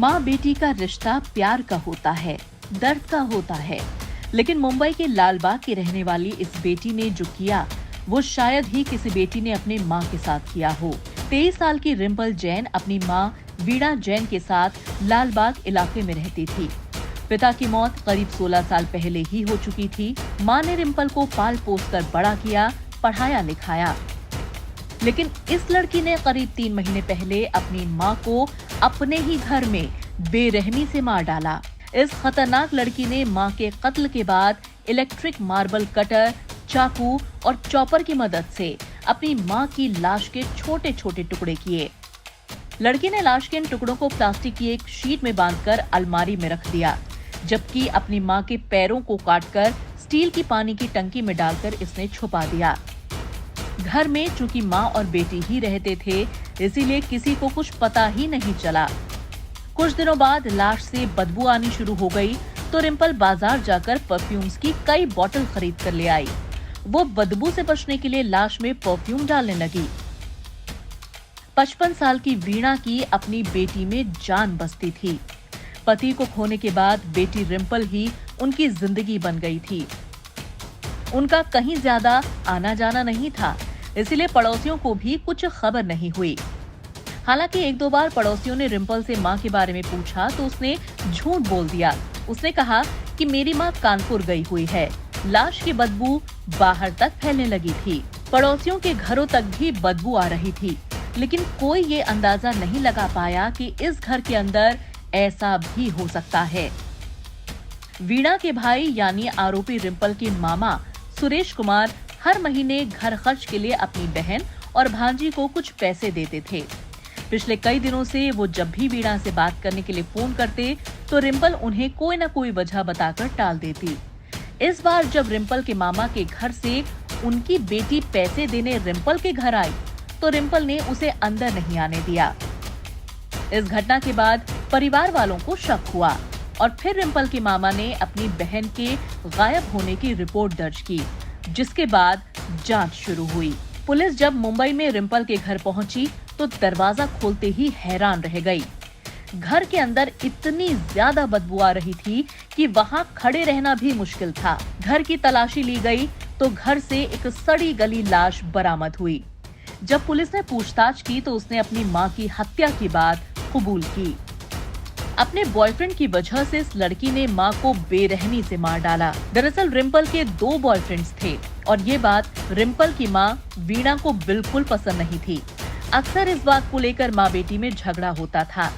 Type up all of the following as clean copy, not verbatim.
माँ बेटी का रिश्ता प्यार का होता है, दर्द का होता है, लेकिन मुंबई के लालबाग की रहने वाली इस बेटी ने जो किया वो शायद ही किसी बेटी ने अपने माँ के साथ किया हो। 23 साल की रिम्पल जैन अपनी माँ वीणा जैन के साथ लालबाग इलाके में रहती थी। पिता की मौत करीब 16 साल पहले ही हो चुकी थी। माँ ने रिम्पल को पाल पोस कर बड़ा किया, पढ़ाया लिखाया, लेकिन इस लड़की ने करीब 3 महीने पहले अपनी माँ को अपने ही घर में बेरहमी से मार डाला। इस खतरनाक लड़की ने माँ के कत्ल के बाद इलेक्ट्रिक मार्बल कटर, चाकू और चॉपर की मदद से अपनी माँ की लाश के छोटे छोटे टुकड़े किए। लड़की ने लाश के इन टुकड़ों को प्लास्टिक की एक शीट में बांधकर अलमारी में रख दिया, जबकि अपनी माँ के पैरों को काटकर स्टील की पानी की टंकी में डालकर इसने छुपा दिया। घर में चूंकि माँ और बेटी ही रहते थे, इसीलिए किसी को कुछ पता ही नहीं चला। कुछ दिनों बाद लाश से बदबू आनी शुरू हो गई तो रिम्पल बाजार जाकर परफ्यूम्स की कई बोतल खरीद कर ले आई। वो बदबू से बचने के लिए लाश में परफ्यूम डालने लगी। 55 साल की वीणा की अपनी बेटी में जान बसती थी। पति को खोने के बाद बेटी रिम्पल ही उनकी जिंदगी बन गई थी। उनका कहीं ज्यादा आना जाना नहीं था, इसलिए पड़ोसियों को भी कुछ खबर नहीं हुई। हालांकि 1-2 बार पड़ोसियों ने रिम्पल से मां के बारे में पूछा तो उसने झूठ बोल दिया। उसने कहा कि मेरी मां कानपुर गई हुई है। लाश की बदबू बाहर तक फैलने लगी थी। पड़ोसियों के घरों तक भी बदबू आ रही थी, लेकिन कोई ये अंदाजा नहीं लगा पाया कि इस घर के अंदर ऐसा भी हो सकता है। वीणा के भाई यानी आरोपी रिम्पल के मामा सुरेश कुमार हर महीने घर खर्च के लिए अपनी बहन और भांजी को कुछ पैसे देते थे। पिछले कई दिनों से वो जब भी वीणा से बात करने के लिए फोन करते तो रिम्पल उन्हें कोई न कोई वजह बताकर टाल देती। इस बार जब रिम्पल के मामा के घर से उनकी बेटी पैसे देने रिम्पल के घर आई तो रिम्पल ने उसे अंदर नहीं आने दिया। इस घटना के बाद परिवार वालों को शक हुआ और फिर रिम्पल के मामा ने अपनी बहन के गायब होने की रिपोर्ट दर्ज की, जिसके बाद जांच शुरू हुई। पुलिस जब मुंबई में रिम्पल के घर पहुंची तो दरवाजा खोलते ही हैरान रह गई। घर के अंदर इतनी ज्यादा बदबू आ रही थी कि वहां खड़े रहना भी मुश्किल था। घर की तलाशी ली गई तो घर से एक सड़ी गली लाश बरामद हुई। जब पुलिस ने पूछताछ की तो उसने अपनी मां की हत्या की बात कबूल की। अपने बॉयफ्रेंड की वजह से इस लड़की ने मां को बेरहमी से मार डाला। दरअसल रिम्पल के 2 बॉयफ्रेंड्स थे और ये बात रिम्पल की मां वीणा को बिल्कुल पसंद नहीं थी। अक्सर इस बात को लेकर माँ बेटी में झगड़ा होता था।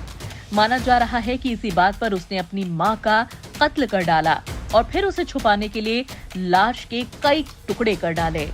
माना जा रहा है कि इसी बात पर उसने अपनी माँ का कत्ल कर डाला और फिर उसे छुपाने के लिए लाश के कई टुकड़े कर डाले।